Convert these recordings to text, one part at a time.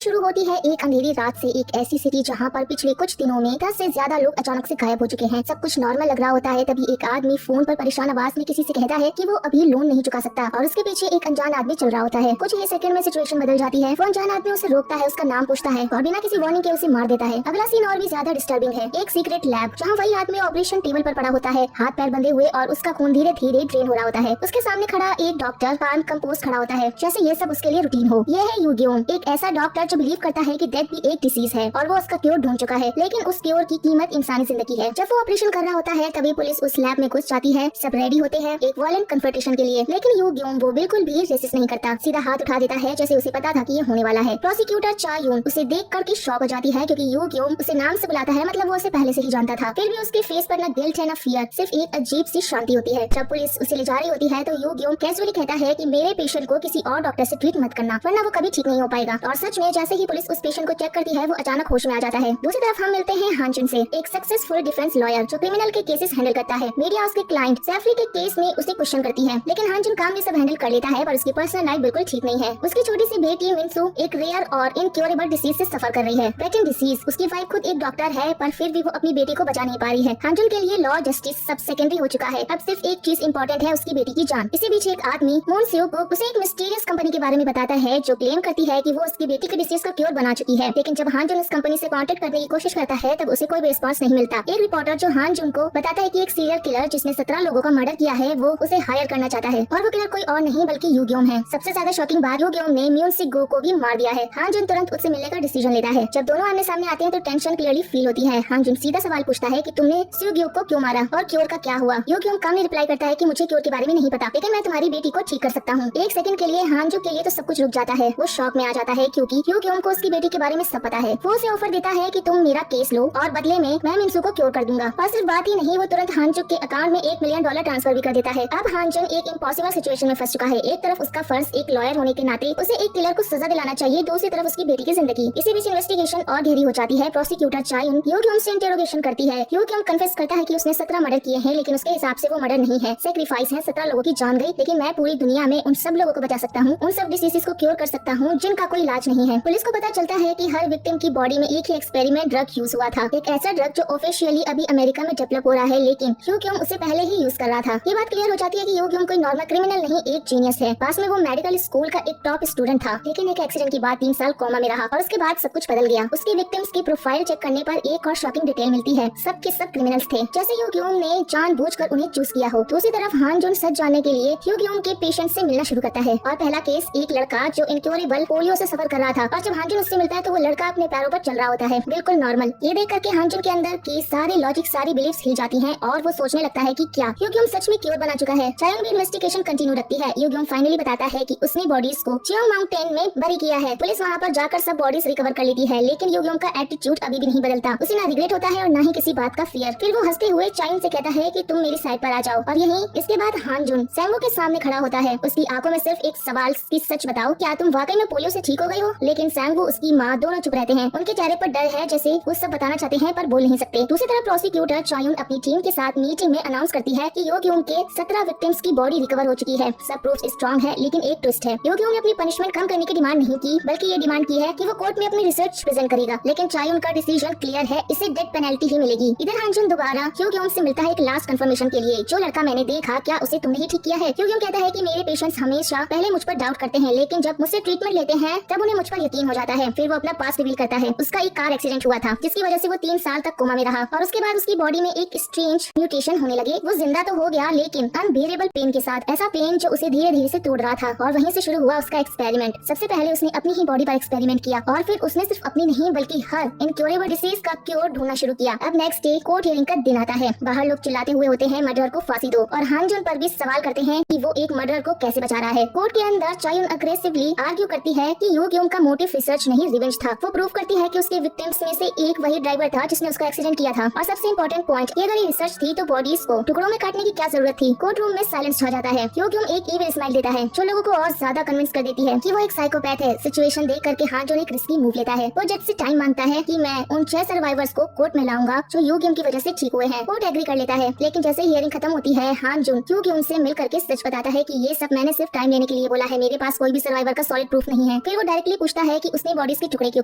शुरू होती है एक अंधेरी रात से एक ऐसी सिटी जहां पर पिछले कुछ दिनों में 10 से ज्यादा लोग अचानक से गायब हो चुके हैं। सब कुछ नॉर्मल लग रहा होता है, तभी एक आदमी फोन पर परेशान आवाज में किसी से कहता है कि वो अभी लोन नहीं चुका सकता और उसके पीछे एक अनजान आदमी चल रहा होता है। कुछ ही सेकंड में सिचुएशन बदल जाती है। वो अनजान आदमी उसे रोकता है, उसका नाम पूछता है और बिना किसी वार्निंग के उसे मार देता है। अगला सीन और भी ज्यादा डिस्टर्बिंग है। एक सीक्रेट लैब जहाँ वही आदमी ऑपरेशन टेबल पर पड़ा होता है, हाथ पैर बंधे हुए और उसका खून धीरे धीरे ड्रेन हो रहा होता है। उसके सामने खड़ा एक डॉक्टर कान कंपोज खड़ा होता है, जैसे ये सब उसके लिए रूटीन हो। ये है यू ग्योम, एक ऐसा डॉक्टर जो बिलीव करता है कि डेथ भी एक डिसीज है और वो उसका क्योर ढूंढ चुका है, लेकिन उस क्योर की कीमत इंसानी जिंदगी है। जब वो ऑपरेशन कर रहा होता है तभी पुलिस उस लैब में घुस जाती है। सब रेडी होते हैं एक वायलेंट कन्फ्रंटेशन के लिए, लेकिन यू ग्योम वो बिल्कुल भी रेसिस्ट नहीं करता, सीधा हाथ उठा देता है जैसे उसे पता था कि ये होने वाला है। प्रोसिक्यूटर चा यून उसे देख कर के शॉक हो जाती है क्योंकि यू ग्योम उसे नाम से बुलाता है, मतलब वो उसे पहले से ही जानता था। फिर भी उसके फेस पर न गिल्ट है न फियर, सिर्फ एक अजीब सी शांति होती है। जब पुलिस उसे ले जा रही होती है तो यू ग्योम कैजुअली कहता है कि मेरे पेशेंट को किसी और डॉक्टर से ट्रीट मत करना, वरना वो कभी ठीक नहीं हो पाएगा। और सच में जैसे ही पुलिस उस पेशेंट को चेक करती है वो अचानक होश में आ जाता है। दूसरी तरफ हम मिलते हैं हानजुन से, एक सक्सेसफुल डिफेंस लॉयर जो क्रिमिनल के केसेस हैंडल करता है। मीडिया उसके क्लाइंट सैफरी के केस में उसे क्वेश्चन करती है, लेकिन हानजुन काम में सब हैंडल कर लेता है, पर उसकी पर्सनल लाइफ बिल्कुल ठीक नहीं है। उसकी छोटी सी बेटी मिनसू एक रेयर और इनक्योरेबल डिसीज से सफर कर रही है, पेटेंट डिसीज। उसकी वाइफ खुद एक डॉक्टर है, पर फिर भी वो अपनी बेटी को बचा नहीं पा रही है। हानजुन के लिए लॉ जस्टिस सब सेकेंडरी हो चुका है, अब सिर्फ एक चीज इंपॉर्टेंट है, उसकी बेटी की जान। इसी बीच एक आदमी मून स्यूक उसे एक मिस्टीरियस कंपनी के बारे में बताता है जो क्लेम करती है कि वो उसकी बेटी के डिसीज का क्योर बना चुकी है, लेकिन जब हानजुन इस कंपनी से कांटेक्ट करने की कोशिश करता है तब उसे कोई भी रिस्पांस नहीं मिलता। एक रिपोर्टर जो हानजुन को बताता है कि एक सीरियल किलर जिसने 17 लोगों का मर्डर किया है वो उसे हायर करना चाहता है, और वो किलर कोई और नहीं बल्कि यू ग्योम है। सबसे ज्यादा शॉकिंग बात, यू ग्योम ने म्यून सिक गो को भी मार दिया है। हानजुन तुरंत उससे मिलने का डिसीजन लेता है। जब दोनों आमने सामने आते हैं तो टेंशन क्लियरली फील होती है। हानजुन सीधा सवाल पूछता है कि तुमने स्यू ग्यो को क्यों मारा और क्योर का क्या हुआ। यू ग्योम कामली रिप्लाई करता है कि मुझे क्योर के बारे में नहीं पता, लेकिन मैं तुम्हारी बेटी को ठीक कर सकता हूँ। एक सेकंड के लिए हानजुन के लिए तो सब कुछ रुक जाता है, वो शॉक में आ जाता है क्योंकि यू ग्योम को उसकी बेटी के बारे में सब पता है। वो उसे ऑफर देता है कि तुम मेरा केस लो और बदले में मैं मिनसू को क्योर कर दूंगा। और सिर्फ बात ही नहीं, वो तुरंत हानजुन के अकाउंट में $1 मिलियन ट्रांसफर भी कर देता है। अब हानजुन एक इम्पॉसिबल सिचुएशन में फंस चुका है। एक तरफ उसका फर्ज एक लॉयर होने के नाते उसे एक किलर को सजा दिलाना चाहिए, दूसरी तरफ उसकी बेटी की जिंदगी। इसी बीच इन्वेस्टिगेशन और गहरी हो जाती है। प्रोसिक्यूटर चायुन यू ग्योम से इंटरोगेशन करती है। यू ग्योम कन्फेस करता है कि उसने 17 मर्डर किए हैं, लेकिन उसके हिसाब से वो मर्डर नहीं है, सेक्रीफाइस है। 17 लोगों की जान गई, लेकिन मैं पूरी दुनिया में उन सब लोगों को बचा सकता हूँ, उन सब डिसीजेस को क्योर कर सकता हूँ जिनका कोई इलाज नहीं है। पुलिस को पता चलता है कि हर विक्टिम की बॉडी में एक ही एक्सपेरिमेंट ड्रग यूज हुआ था, एक ऐसा ड्रग जो ऑफिशियली अभी अमेरिका में डेवलप हो रहा है, लेकिन यू ग्योम उसे पहले ही यूज कर रहा था। ये बात क्लियर हो जाती है कि यू ग्योम कोई नॉर्मल क्रिमिनल नहीं, एक जीनियस है। पास में वो मेडिकल स्कूल का एक टॉप स्टूडेंट था, लेकिन एक एक्सीडेंट के बाद 3 साल कोमा में रहा और उसके बाद सब कुछ बदल गया। उसकी विक्टिम्स की प्रोफाइल चेक करने पर एक और शॉकिंग डिटेल मिलती है, सब के सब क्रिमिनल्स थे, जैसे यू ग्योम ने जानबूझकर उन्हें चूज किया हो। दूसरी तरफ हानजुन सच जानने के लिए यू ग्योम के पेशेंट से मिलना शुरू करता है, और पहला केस एक लड़का जो इनक्योरेबल पोलियो से सफर कर रहा था, और जब हानजुन उससे मिलता है तो वो लड़का अपने पैरों पर चल रहा होता है, बिल्कुल नॉर्मल। ये देख करके हानजुन के अंदर की सारे लॉजिक, सारी बिलीफ्स हिल जाती हैं और वो सोचने लगता है कि क्या यू ग्योम सच में क्योर बना चुका है। चायुन भी इन्वेस्टिगेशन कंटिन्यू रखती है। यू ग्योम फाइनली बताता है कि उसने बॉडीज को चियोंग माउंटेन में बरी किया है। पुलिस वहाँ पर जाकर सब बॉडीज रिकवर कर लेती है, लेकिन यू ग्योम का एटीट्यूड अभी भी नहीं बदलता। उसे ना रिग्रेट होता है और ना ही किसी बात का फियर। फिर वो हंसते हुए चायुन से कहता है कि तुम मेरी साइड पर आ जाओ, और यहीं इसके बाद हानजुन सैंगो के सामने खड़ा होता है। उसकी आंखों में सिर्फ एक सवाल कि सच बताओ, क्या तुम वाकई में पोलियो से ठीक हो गई हो। लेकिन सैंगो उसकी माँ दोनों चुप रहते हैं, उनके चेहरे पर डर है, जैसे वो सब बताना चाहते हैं पर बोल नहीं सकते। दूसरी तरफ प्रोसिक्यूटर चायुन अपनी टीम के साथ मीटिंग में अनाउंस करती है कि यू ग्योम के 17 विक्टिम्स की बॉडी रिकवर हो चुकी है। सब प्रूफ स्ट्रॉन्ग है, लेकिन एक ट्विस्ट है, यू ग्योम ने अपनी पनिशमेंट कम करने की डिमांड नहीं की, बल्कि ये डिमांड की है कि वो कोर्ट में अपनी रिसर्च प्रेजेंट करेगा। लेकिन चायुन का डिसीजन क्लियर है, इसे डेथ पेनल्टी ही मिलेगी। इधर हानजुन दोबारा यू ग्योम से मिलता है एक लास्ट कंफर्मेशन के लिए, जो लड़का मैंने देखा क्या उसे तुमने ही ठीक किया है। यू ग्योम कहता है कि मेरे पेशेंट्स हमेशा पहले मुझ पर डाउट करते हैं, लेकिन जब मुझसे ट्रीटमेंट लेते हैं तब उन्हें मुझ पर यकीन हो जाता है। फिर वो अपना पास्ट रिवील करता है। उसका एक कार एक्सीडेंट हुआ था जिसकी वजह से वो 3 साल तक कोमा में रहा, और उसके बाद उसकी बॉडी में एक स्ट्रेंज म्यूटेशन होने लगे। वो जिंदा तो हो गया, लेकिन अनबेरेबल पेन के साथ, ऐसा पेन जो उसे धीरे धीरे से तोड़ रहा था। और वहीं से शुरू हुआ उसका एक्सपेरिमेंट। सबसे पहले उसने अपनी ही बॉडी पर एक्सपेरिमेंट किया, और फिर उसने सिर्फ अपनी नहीं बल्कि हर इनक्योरेबल डिसीज का क्योर ढूंढना शुरू किया। अब नेक्स्ट डे कोर्ट हियरिंग का दिन आता है। बाहर लोग चिल्लाते हुए होते हैं मर्डर को फांसी दो, और हानजुन पर भी सवाल करते हैं कि वो एक मर्डर को कैसे बचा रहा है। कोर्ट के अंदर चायुन अग्रेसिवली आर्ग्यू करती है कि यू ग्योम का मोटिव रिसर्च नहीं रिवेंज था। वो प्रूव करती है कि उसके विक्टिम्स में से एक वही ड्राइवर था जिसने उसका एक्सीडेंट किया था। और सबसे इम्पोर्टेंट पॉइंट, ये अगर ये रिसर्च थी तो बॉडीज को टुकड़ों में काटने की क्या जरूरत थी। कोर्ट रूम में साइलेंस छा जाता है। यू ग्योम एक ईविल स्माइल देता है जो लोगों को और ज्यादा कन्विंस कर देती है कि वो एक साइकोपैथ है। सिचुएशन देख करके हानजुन एक रिस्की मूव लेता है। वो जज से टाइम मांगता है कि मैं उन 6 सर्वाइवर्स को कोर्ट में लाऊंगा जो यू ग्योम की वजह से ठीक हुए हैं। कोर्ट एग्री कर लेता है, लेकिन जैसे हियरिंग खत्म होती है हानजुन यू ग्योम से मिल करके सच बताता है कि ये सब मैंने सिर्फ टाइम लेने के लिए बोला है, मेरे पास कोई भी सर्वाइवर का सॉलिड प्रूफ नहीं है। फिर वो डायरेक्टली पूछता है कि उसने बॉडीज के टुकड़े क्यों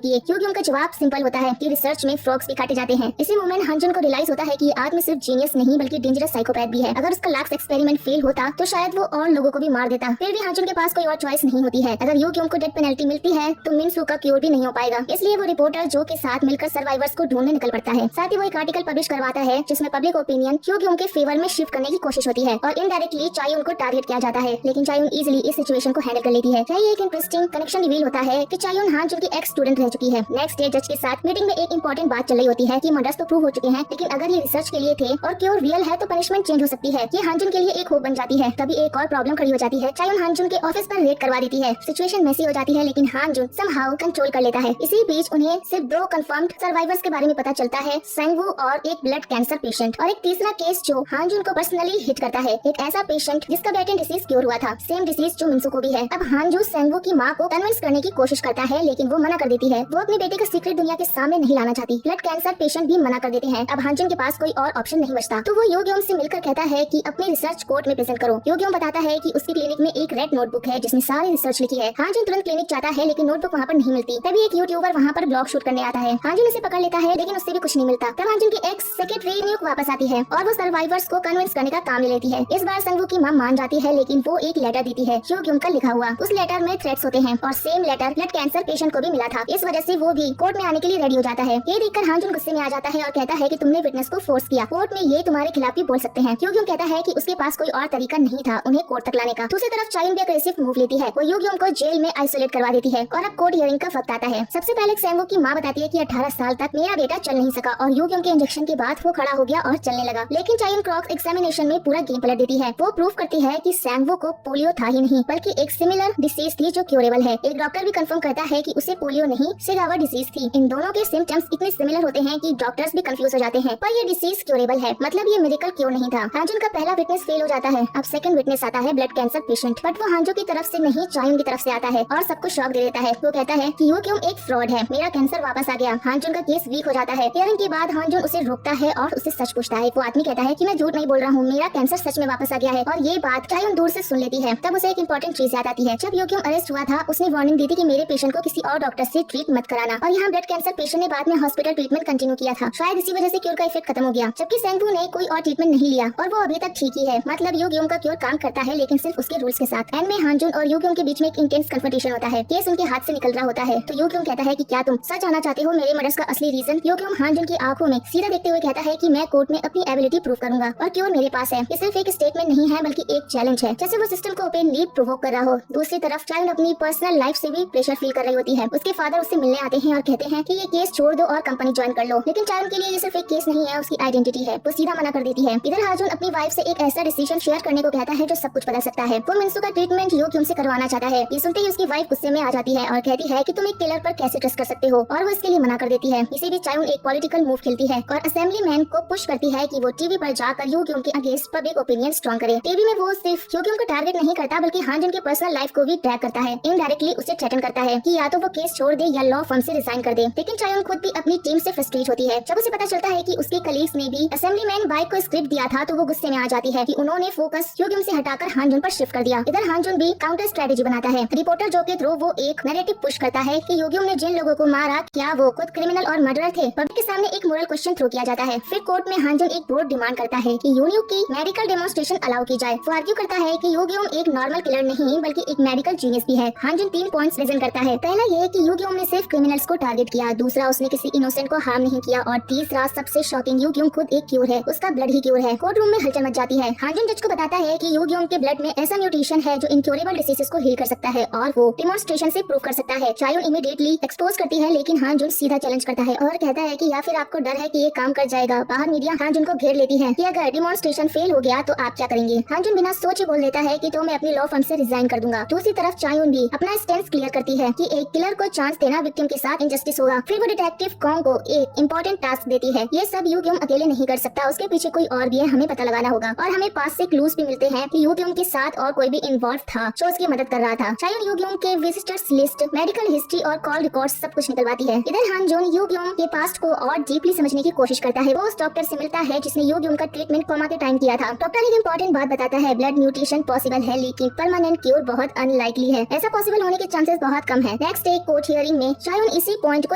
किए। ह्यू ग्यूम का जवाब सिंपल होता है कि रिसर्च में फ्रॉग्स भी काटे जाते हैं। इसी मोमेंट हांजुन को रियलाइज होता है कि ये आदमी सिर्फ जीनियस नहीं बल्कि डेंजरस साइकोपैथ भी है। अगर उसका लास्ट एक्सपेरिमेंट फेल होता तो शायद वो और लोगों को भी मार देता। फिर भी हांजुन के पास कोई और चॉइस नहीं होती है। अगर ह्यू ग्यूम को डेथ पेनल्टी मिलती है तो मिनसू का क्योर भी नहीं हो पाएगा। इसलिए वो रिपोर्टर जो के साथ मिलकर सर्वाइवर्स को ढूंढने निकल पड़ता है। साथ ही वो एक आर्टिकल पब्लिश करवाता है जिसमें पब्लिक ओपिनियन ह्यू ग्यूम के फेवर में शिफ्ट करने की कोशिश होती है और इनडायरेक्टली चायुन को टारगेट किया जाता है, लेकिन चायुन इजीली इस सिचुएशन को हैंडल कर लेती है। यही एक इंटरेस्टिंग कनेक्शन रिवील होता है कि चायुन हांजुन की एक्स स्टूडेंट रह चुकी है। नेक्स्ट डे जज के साथ मीटिंग में एक इंपॉर्टेंट बात चल रही होती है कि मर्डर्स तो प्रूव हो चुके हैं, लेकिन अगर ये रिसर्च के लिए थे और क्योर रियल है तो पनिशमेंट चेंज हो सकती है। ये हांजुन के लिए एक होप बन जाती है। तभी एक और प्रॉब्लम खड़ी हो जाती है। चायुन हांजुन के ऑफिस पर रेड करवा देती है। सिचुएशन मेसी हो जाती है, लेकिन हांजुन समहाउ कंट्रोल कर लेता है। इसी बीच उन्हें सिर्फ 2 कंफर्म्ड सर्वाइवर्स के बारे में पता चलता है, सेंगवू और एक ब्लड कैंसर पेशेंट, और एक तीसरा केस जो हांजुन को पर्सनली हिट करता है, एक ऐसा पेशेंट जिसका बेटन डिसीज क्योर हुआ था, सेम डिसीज जो मिनसू को भी है। अब हांजू सेंगवू की माँ को कन्विंस करने की कोशिश करता है, लेकिन वो मना कर देती है। वो अपने बेटे का सीक्रेट दुनिया के सामने नहीं लाना चाहती। ब्लड कैंसर पेशेंट भी मना कर देते हैं। अब हांजुन के पास कोई और ऑप्शन नहीं बचता, तो वो ह्यू ग्यूम से मिलकर कहता है कि अपनी रिसर्च कोर्ट में प्रेजेंट करो। ह्यू ग्यूम बताता है कि उसकी क्लिनिक में एक रेड नोटबुक है जिसमें सारी रिसर्च लिखी है। हांजुन तुरंत क्लिनिक जाता है, लेकिन नोटबुक वहाँ पर नहीं मिलती। तभी एक यूट्यूबर वहाँ पर ब्लॉग शूट करने आता है। हांजुन उसे पकड़ लेता है, लेकिन उससे भी कुछ नहीं मिलता। तब हांजुन की एक्स सेक्रेटरी न्यूक वापस आती है और वो सर्वाइवर्स को कन्विंस करने का काम ले लेती है। इस बार सेंगवू की मां मान जाती है, लेकिन वो एक लेटर देती है ह्यू ग्यूम का लिखा हुआ। उस लेटर में थ्रेट्स होते हैं और same letter blood cancer patient को भी मिला था। इस वजह से वो भी कोर्ट में आने के लिए रेडी हो जाता है। ये देखकर हांजुन गुस्से में आ जाता है और कहता है कि तुमने विटनेस को फोर्स किया, कोर्ट में ये तुम्हारे खिलाफ भी बोल सकते हैं। ह्यू ग्यूम कहता है कि उसके पास कोई और तरीका नहीं था उन्हें कोर्ट तक लाने का। दूसरी तरफ चायुन भी अग्रेसिव मूव लेती है। वो ह्यू ग्यूम को जेल में आइसोलेट करवा देती है और अब कोर्ट हियरिंग का वक्त आता है। सबसे पहले सेंगवू की मां बताती है कि 18 साल तक मेरा बेटा चल नहीं सका और ह्यू ग्यूम के इंजेक्शन के बाद वो खड़ा हो गया और चलने लगा। लेकिन चायुन क्रॉस एग्जामिनेशन में पूरा गेम पलट देती है। वो प्रूव करती है कि सेंगवू को पोलियो था ही नहीं, बल्कि एक सिमिलर डिसीज थी जो क्योरेबल है। एक डॉक्टर भी कंफर्म करता है कि उसे पोलियो नहीं सिरावा डिसीज थी। इन दोनों के सिम्टम्स इतने सिमिलर होते हैं कि डॉक्टर्स भी कंफ्यूज हो जाते हैं, पर ये डिसीज क्योरेबल है, मतलब ये मेडिकल क्योर नहीं था। हांजुन का पहला विटनेस फेल हो जाता है। अब सेकंड विटनेस आता है ब्लड कैंसर पेशेंट, बट वो हांजू की तरफ से नहीं चायुन की तरफ से आता है और सबको शॉक दे देता है। वो कहता है कि ह्यू ग्यूम एक फ्रॉड है, मेरा कैंसर वापस आ गया। हांजुन का केस वीक हो जाता है। हियरिंग के बाद हांजुन उसे रोकता है और उसे सच पूछता है। वो आदमी कहता है कि मैं झूठ नहीं बोल रहा हूँ, मेरा कैंसर सच में वापस आ गया है। और ये बात चायुन दूर से सुन लेती है। तब उसे एक इंपॉर्टेंट चीज याद आती है। जब ह्यू ग्यूम अरेस्ट हुआ था उसने वार्निंग दी थी कि मेरे पेशेंट को किसी और डॉक्टर से ट्रीट मत कराना, और यहाँ ब्लड कैंसर पेशेंट ने बाद में हॉस्पिटल ट्रीटमेंट कंटिन्यू किया था। शायद इसी वजह से क्योर का इफेक्ट खत्म हो गया, जबकि सेंगवू ने कोई और ट्रीटमेंट नहीं लिया और वो अभी तक ठीक ही है। मतलब ह्यू ग्यूम का क्योर काम करता है, लेकिन सिर्फ उसके रूल्स के साथ। एंड में हांजुन और ह्यू ग्यूम के बीच में एक इंटेंस कन्फ्रंटेशन होता है। केस उनके हाथ से निकल रहा होता है तो ह्यू ग्यूम कहता है कि क्या तुम सच जानना चाहते हो मेरे मर्डर्स का असली रीजन। ह्यू ग्यूम हांजुन की आंखों में सीधा देखते हुए कहता है कि मैं कोर्ट में अपनी एबिलिटी प्रूव करूंगा और क्योर मेरे पास है। ये सिर्फ एक स्टेटमेंट नहीं है बल्कि एक चैलेंज है, जैसे वो सिस्टम को ओपनली प्रोवोक कर रहा हो। दूसरी तरफ चायुन अपनी पर्सनल लाइफ से भी प्रेशर फील कर रही होती है। उसके फादर उससे मिलने आते हैं और कहते हैं कि ये केस छोड़ दो और कंपनी ज्वाइन कर लो, लेकिन चायुन के लिए ये सिर्फ एक केस नहीं है, उसकी आइडेंटिटी है। वो सीधा मना कर देती है। इधर हांजुन अपनी वाइफ से एक ऐसा डिसीजन शेयर करने को कहता है जो सब कुछ बदल सकता है। वो मिनसू का ट्रीटमेंट ह्यू ग्यूम से करवाना चाहता है। ये सुनते ही उसकी वाइफ गुस्से में आ जाती है और कहती है कि तुम एक किलर पर कैसे ट्रस्ट कर सकते हो, और वो इसके लिए मना कर देती है। इसी बीच चायुन एक पॉलिटिकल मूव खेलती है और असेंबली मैन को पुश करती है कि वो टीवी पर जाकर ह्यू ग्यूम के अगेंस्ट पब्लिक ओपिनियन स्ट्रॉन्ग करे। टीवी में वो सिर्फ ह्यू ग्यूम को टारगेट नहीं करता बल्कि हांजुन की पर्सनल लाइफ को भी ट्रैक करता है। इनडायरेक्टली उसे थ्रेटन करता है कि या तो वो केस छोड़ दे या लॉ फर्म से रिजाइन कर दे। लेकिन चायुन खुद भी अपनी टीम से फ्रस्ट्रेट होती है। जब उसे पता चलता है कि उसके कलीग्स ने भी असेंबली मैन बाइक को स्क्रिप्ट दिया था तो वो गुस्से में आ जाती है कि उन्होंने फोकस ह्यू ग्यूम से हटाकर हांजुन पर शिफ्ट कर दिया। इधर हांजुन भी काउंटर स्ट्रेटेजी बनाता है। रिपोर्टर जो के थ्रू वो एक नैरेटिव पुश करता है कि ह्यू ग्यूम ने जिन लोगों को मारा क्या वो खुद क्रिमिनल और मर्डरर थे। पब्लिक के सामने एक मोरल क्वेश्चन थ्रो किया जाता है। फिर कोर्ट में हांजुन एक ब्रॉड डिमांड करता है कि यूनियो की मेडिकल डेमोन्स्ट्रेशन अलाउ की जाए। वो आर्ग्यू करता है कि ह्यू ग्यूम एक नॉर्मल किलर नहीं बल्कि एक मेडिकल जीनियस भी है। हांजुन 3 पॉइंट्स प्रेजेंट करता है। पहला ये कि ह्यू ग्यूम ने सिर्फ क्रिमिनल्स को टारगेट किया, दूसरा उसने किसी इनोसेंट को हार्म नहीं किया, और तीसरा सबसे शॉकिंग ह्यू ग्यूम खुद एक क्यूर है, उसका ब्लड ही क्यूर है। कोर्ट रूम में हलचल मच जाती है। हांजुन जज को बताता है कि ह्यू ग्यूम के ब्लड में ऐसा म्यूटेशन है जो इनक्योरेबल डिसीजेस को हील कर सकता है और वो डेमोन्स्ट्रेशन से प्रूव कर सकता है। चायुन इमीडिएटली एक्सपोज करती है, लेकिन हांजुन सीधा चैलेंज करता है और कहता है कि या फिर आपको डर है कि ये काम कर जाएगा। बाहर मीडिया हांजुन को घेर लेती है कि अगर डेमोन्स्ट्रेशन फेल हो गया तो आप क्या करेंगे। हांजुन बिना सोचे बोल देता है कि तो मैं अपनी लॉ फर्म से रिजाइन कर दूंगा। दूसरी तरफ चायुन भी अपना स्टैंड क्लियर करती है कि एक किलर को चांस देना विक्टिम के साथ इनजस्टिस होगा। फिर वो डिटेक्टिव कॉन्ग को एक इम्पोर्टेंट टास्क देती है। ये सब ह्यू ग्यूम अकेले नहीं कर सकता, उसके पीछे कोई और भी है, हमें पता लगाना होगा। और हमें पास से क्लूज भी मिलते हैं कि ह्यू ग्यूम के साथ और कोई भी इन्वॉल्व था जो उसकी मदद कर रहा था। चायुन ह्यू ग्यूम के विजिटर्स लिस्ट, मेडिकल हिस्ट्री और कॉल रिकॉर्ड्स सब कुछ निकलवाती है। इधर हांजुन ह्यू ग्यूम के पास्ट को और डीपली समझने की कोशिश करता है। वो उस डॉक्टर से मिलता है जिसने ह्यू ग्यूम का ट्रीटमेंट कोमा के टाइम किया था। डॉक्टर एक इंपॉर्टेंट बात बताता है, ब्लड म्यूटेशन पॉसिबल है लेकिन परमानेंट क्योर बहुत अनलाइकली है। ऐसा पॉसिबल होने के चांसेस बहुत कम है। नेक्स्ट डे कोर्ट हियरिंग में चायोन इसी पॉइंट को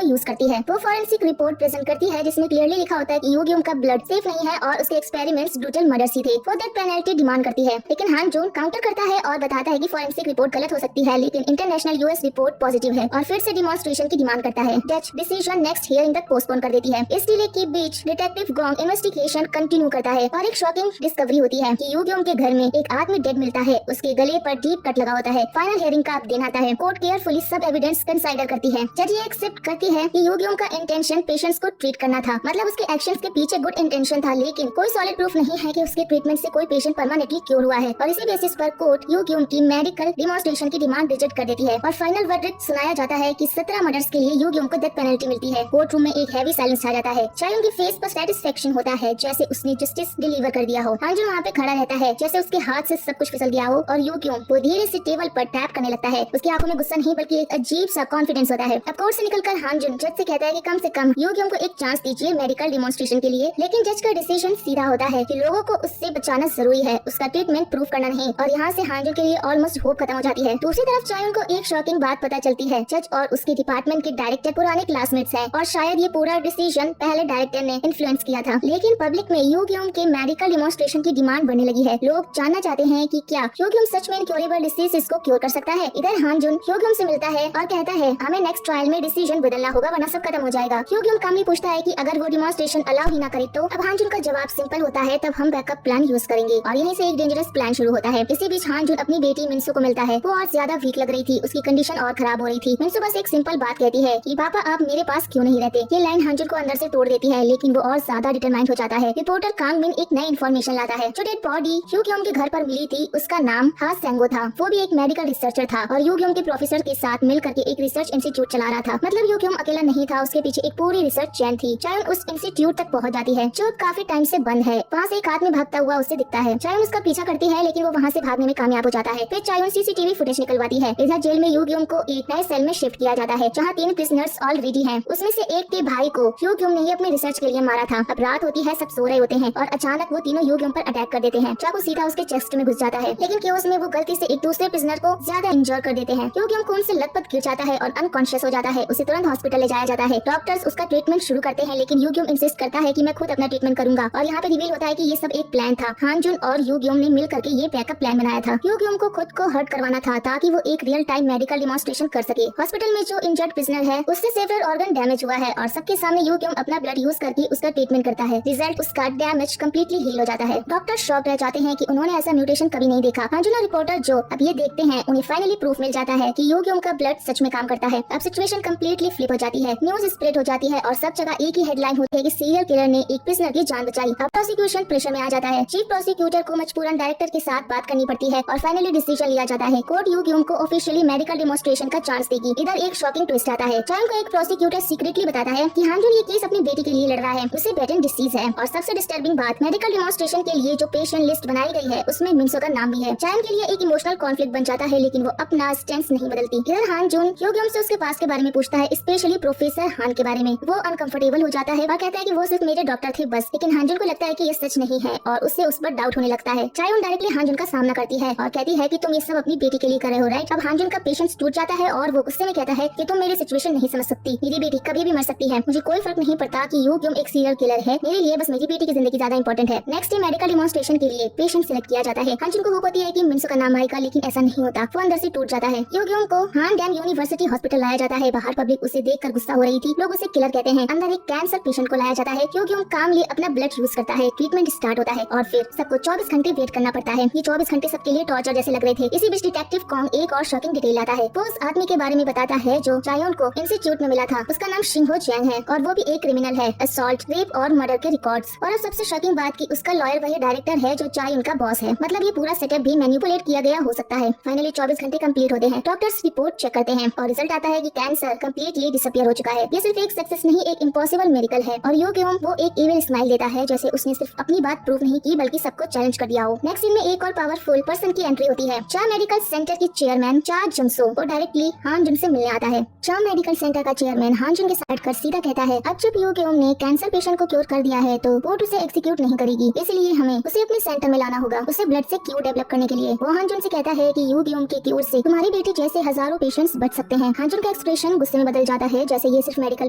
यूज करती है। वो फॉरेंसिक रिपोर्ट प्रेजेंट करती है जिसमें क्लियरली लिखा होता है कि यूग्योम का ब्लड सेफ नहीं है और उसके एक्सपेरिमेंट्स ब्रूटल मर्डर ही थे। वो डेथ पेनल्टी डिमांड करती है, लेकिन हान जून काउंटर करता है और बताता है कि फॉरेंसिक रिपोर्ट गलत हो सकती है लेकिन इंटरनेशनल यूएस रिपोर्ट पॉजिटिव है और फिर से डिमॉन्स्ट्रेशन की डिमांड करता है। डच डिसीजन नेक्स्ट हियरिंग तक पोस्टपोन कर देती है। इस डिले के बीच डिटेक्टिव गॉन्ग इन्वेस्टिगेशन कंटिन्यू करता है और एक शॉकिंग डिस्कवरी होती है कि यूग्योम के घर में एक आदमी डेड मिलता है। उसके गले पर डीप कट लगा होता है। फाइनल हियरिंग का दिन आता है। कोर्ट केयरफुली सब एविडेंस कंसीडर करती है। जज ये एक्सेप्ट करती है कि यूग्योम का इंटेंशन पेशेंट्स को ट्रीट करना था, मतलब उसके एक्शंस के पीछे गुड इंटेंशन था, लेकिन कोई सॉलिड प्रूफ नहीं है कि उसके ट्रीटमेंट से कोई पेशेंट परमानेंटली क्योर हुआ है और इसी बेसिस पर कोर्ट यूग्योम की मेडिकल डिमॉन्स्ट्रेशन की डिमांड रिजेक्ट कर देती है और फाइनल वर्डिक्ट सुनाया जाता है कि 17 मर्डर्स के लिए यूग्योम को डेथ पेनल्टी मिलती है। कोर्ट रूम में एक हैवी साइलेंस छा जाता है। चायोन के फेस पर सेटिस्फेक्शन होता है जैसे उसने जस्टिस डिलीवर कर दिया हो। हांजुन वहाँ पे खड़ा रहता है जैसे उसके हाथ से सब कुछ फिसल गया हो और यूग्योम वो धीरे से टेबल पर टैप करने लगता है। उसकी आंखों में गुस्सा नहीं बल्कि एक अजीब सा कॉन्फिडेंस होता है। अब कोर्ट से निकलकर हांजुन जज से कहता है कि कम से कम यूग्योम को एक चांस दीजिए मेडिकल डिमॉन्स्ट्रेशन के लिए, लेकिन जज का डिसीजन सीधा होता है कि लोगों को उससे बचाना जरूरी है, उसका ट्रीटमेंट प्रूव करना नहीं। और यहाँ से हांजुन के लिए ऑलमोस्ट होप खत्म हो जाती है। दूसरी तरफ चायोन को एक शॉकिंग बात पता चलती है। जज और उसके डिपार्टमेंट के डायरेक्टर पुराने क्लासमेट्स हैं और शायद ये पूरा डिसीजन पहले डायरेक्टर ने इन्फ्लुएंस किया था। लेकिन पब्लिक में यूग्योम के मेडिकल डिमॉन्स्ट्रेशन की डिमांड बढ़ने लगी है। लोग जानना चाहते हैं कि क्या यूग्योम सच में इनक्योरेबल डिसीज इसको क्योर कर सकता है। इधर हांजुन यूग्योम से मिलता है और कहता है हमें नेक्स्ट ट्रायल में डिसीजन बदलना होगा वरना सब खत्म हो जाएगा। यूग्योम कामली पूछता है कि अगर वो डिमॉन्स्ट्रेशन अलाउ ही ना करे तो। अब हांजुन का जवाब सिंपल होता है तब हम बैकअप प्लान यूज करेंगे और यहीं से एक डेंजरस प्लान शुरू होता है। इसी बीच हांजुन अपनी बेटी मिन्सू को मिलता है। वो और ज्यादा वीक लग रही थी, उसकी कंडीशन और खराब हो रही थी। मिन्सू बस एक सिंपल बात कहती है कि पापा आप मेरे पास क्यों नहीं रहते। ये लाइन हांजुन को अंदर से तोड़ देती है, लेकिन वो और ज्यादा डिटरमाइंड हो जाता है। रिपोर्टर कांग मिन एक नई इन्फॉर्मेशन लाता है। जो डेड बॉडी यूग्योम के घर पर मिली थी उसका नाम हा सेंगो था। वो भी एक मेडिकल रिसर्चर था और यूग्योम के प्रोफेसर के साथ मिल करके एक रिसर्च इंस्टीट्यूट चला रहा था। मतलब यूग्योम अकेला नहीं था, उसके पीछे एक पूरी रिसर्च चैन थी। चायोन उस इंस्टीट्यूट तक पहुंच जाती है जो काफी टाइम से बंद है। वहाँ से एक आदमी भागता हुआ उससे दिखता है। चायोन उसका पीछा करती है लेकिन वो वहाँ से भागने में कामयाब हो जाता है। फिर चायोन सीसीटीवी फुटेज निकलवाती है। इधर जेल में यूग्योम को एक नए सेल में शिफ्ट किया जाता है जहाँ 3 प्रिजनर्स ऑलरेडी हैं। उसमें से एक के भाई को यूग्योम ने ही अपने रिसर्च के लिए मारा था। अब रात होती है, सब सो रहे होते हैं और अचानक वो तीनों यूग्योम पर अटैक कर देते हैं। चाकू सीधा उसके चेस्ट में घुस जाता है, लेकिन केओस में वो गलती से एक दूसरे प्रिजनर को ज्यादा इंजर कर देते हैं। यूग्योम खून से लथपथ गिर जाता है और अनकॉन्शियस हो जाता है। उसे तुरंत हॉस्पिटल ले जाया जाता है। डॉक्टर्स उसका ट्रीटमेंट शुरू करते हैं लेकिन यूग्योम इंसिस्ट करता है कि मैं खुद अपना ट्रीटमेंट करूंगा और यहाँ पे रिवील होता है कि ये सब एक प्लान था। हांजुन और यूग्योम ने मिल करके ये बैकअप प्लान बनाया था। यूग्योम को खुद को हर्ट करवाना था ताकि वो एक रियल टाइम मेडिकल डिमॉन्स्ट्रेशन कर सके। हॉस्पिटल में जो इंजर्ड प्रिजनर है उससे सेवरल ऑर्गन डैमेज हुआ है और सबके सामने यूग्योम अपना ब्लड यूज करके उसका ट्रीटमेंट करता है। रिजल्ट उसका डैमेज कम्प्लीटली हील हो जाता है। डॉक्टर शॉक रह जाते हैं कि उन्होंने ऐसा म्यूटेशन कभी नहीं देखा। हांजुन और रिपोर्टर जो अब ये देखते हैं उन्हें फाइनली प्रूफ मिल जाता है कि यूग्योम का ब्लड सच में काम करता है। अब सिचुएशन कम्प्लीटली फ्लिप हो जाती है। न्यूज स्प्रेड हो जाती है और सब जगह एक ही हेडलाइन होती है कि सीरियल किलर ने एक प्रिजनर की जान बचाई। अब प्रोसिक्यूशन प्रेशर में आ जाता है। चीफ प्रोसिक्यूटर को मजबूरन डायरेक्टर के साथ बात करनी पड़ती है और फाइनली डिसीजन लिया जाता है। कोर्ट यूग्योम को ऑफिशियली मेडिकल डिमॉन्स्ट्रेशन का चांस देगी। इधर एक शॉकिंग ट्विस्ट आता है। चायोन को एक प्रोसिक्यूटर सीक्रेटली बताता है कि हांजुन ये केस अपनी बेटी के लिए लड़ रहा है, उसे बेटन डिसीज है। और सबसे डिस्टर्बिंग बात, मेडिकल डिमॉन्स्ट्रेशन के लिए जो पेशेंट लिस्ट बनाई गई है उसमें मिन्सो का नाम भी है। चायोन के लिए एक इमोशनल कॉन्फ्लिक्ट बन जाता है लेकिन वो अपना स्टैंड नहीं बदलती। इधर हांजुन यूग्योम से उसके पास के बारे में पूछता है, स्पेशली प्रोफेसर हान के बारे में। वो अनकंफर्टेबल हो जाता है और कहता है कि वो सिर्फ मेरे डॉक्टर थे बस, लेकिन हांजुन को लगता है कि ये सच नहीं है और उससे उस पर डाउट होने लगता है। चायोन डायरेक्टली हांजुन का सामना करती है और कहती है कि तुम ये सब अपनी बेटी के लिए कर रहे हो, राइट? अब हांजुन का पेशेंस टूट जाता है और वो गुस्से में कहता है कि तुम मेरी सिचुएशन नहीं समझ सकती, मेरी बेटी कभी भी मर सकती है, मुझे कोई फर्क नहीं पड़ता कि यूग्योम एक सीरियल किलर है, मेरे लिए बस मेरी बेटी की जिंदगी ज्यादा इंपॉर्टेंट है। नेक्स्ट डे मेडिकल डिमॉन्स्ट्रेशन के लिए पेशेंट सिलेक्ट किया जाता है। हांजुन को होप होती है कि मिन्सो का नाम आएगा लेकिन ऐसा नहीं होता। वो अंदर से टूट जाता है। यूग्योम को हान डैम यूनिवर्सिटी हॉस्पिटल लाया जाता है। बाहर पब्लिक उसे देखकर गुस्सा हो रही थी, लोग उसे किलर कहते हैं। अंदर एक कैंसर पेशेंट को लाया जाता है। यूग्योम कामली अपना ब्लड यूज करता है, ट्रीटमेंट स्टार्ट होता है और फिर सबको 24 घंटे वेट करना पड़ता है। ये 24 घंटे सबके लिए टॉर्चर जैसे लग रहे थे। इसी बीच डिटेक्टिव कॉन्ग एक और शॉकिंग डिटेल आता है। वो उस आदमी के बारे में बताता है जो चायोन को इंस्टीट्यूट में मिला था। उसका नाम शिंहो चैंग है और वो भी एक क्रिमिनल है, असॉल्ट, रेप और मर्डर के रिकॉर्ड्स। और अब सबसे शॉकिंग बात कि उसका लॉयर वही डायरेक्टर है जो चायोन का बॉस है। मतलब ये पूरा सेटअप भी मैनिपुलेट किया गया हो सकता है। फाइनली 24 घंटे कंप्लीट होते हैं। डॉक्टर्स रिपोर्ट चेक करते हैं और रिजल्ट आता है कि कैंसर कंप्लीटली डिसअपियर हो चुका है। ये सिर्फ एक सक्सेस नहीं, एक इम्पॉसिबल मेडिकल है। और यूग्योम वो एक इविल स्माइल देता है जैसे उसने सिर्फ अपनी बात प्रूव नहीं की बल्कि सबको चैलेंज कर दिया हो। नेक्स्ट सीन में एक और पावरफुल पर्सन की एंट्री होती है। चा मेडिकल सेंटर की चेयरमैन चा जमसो वो डायरेक्टली हांजुन से मिलने आता है। चा मेडिकल सेंटर का चेयरमैन हांजुन के साइड कर सीधा कहता है, अब जब यूग्योम ने कैंसर पेशेंट को क्योर कर दिया है तो कोर्ट उसे एक्जीक्यूट नहीं करेगी, इसलिए हमें उसे अपने सेंटर में लाना होगा, उसे ब्लड से क्योर डेवलप करने के लिए। वो हांजुन से कहता है कि यूग्योम के क्योर से तुम्हारी बेटी जैसे हजारों पेशेंट कॉम्प्लिकेशंस बच सकते हैं। हांजुन का एक्सप्रेशन गुस्से में बदल जाता है, जैसे ये सिर्फ मेडिकल